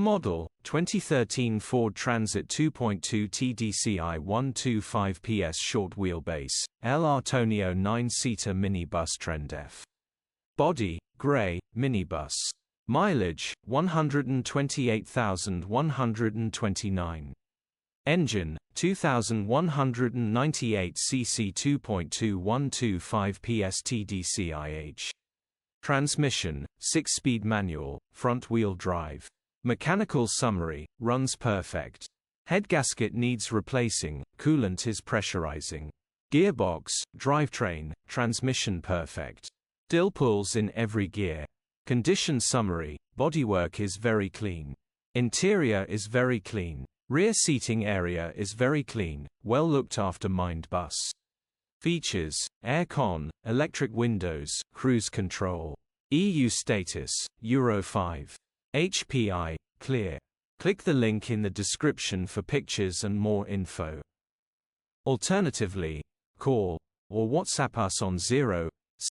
Model, 2013 Ford Transit 2.2 TDCI 125 PS short wheelbase, LR Tourneo 9-seater minibus Trend F. Body, grey, minibus. Mileage, 128,129. Engine, 2,198 cc 2.2 125 PS TDCI-H. Transmission, 6-speed manual, front-wheel drive. Mechanical summary, runs perfect. Headgasket needs replacing, coolant is pressurizing. Gearbox, drivetrain, transmission perfect. Dill pulls in every gear. Condition summary, bodywork is very clean. Interior is very clean. Rear seating area is very clean, well looked after Minibus. Features, air-con, electric windows, cruise control. EU status, Euro 5. HPI, clear. Click the link in the description for pictures and more info. Alternatively, call or WhatsApp us on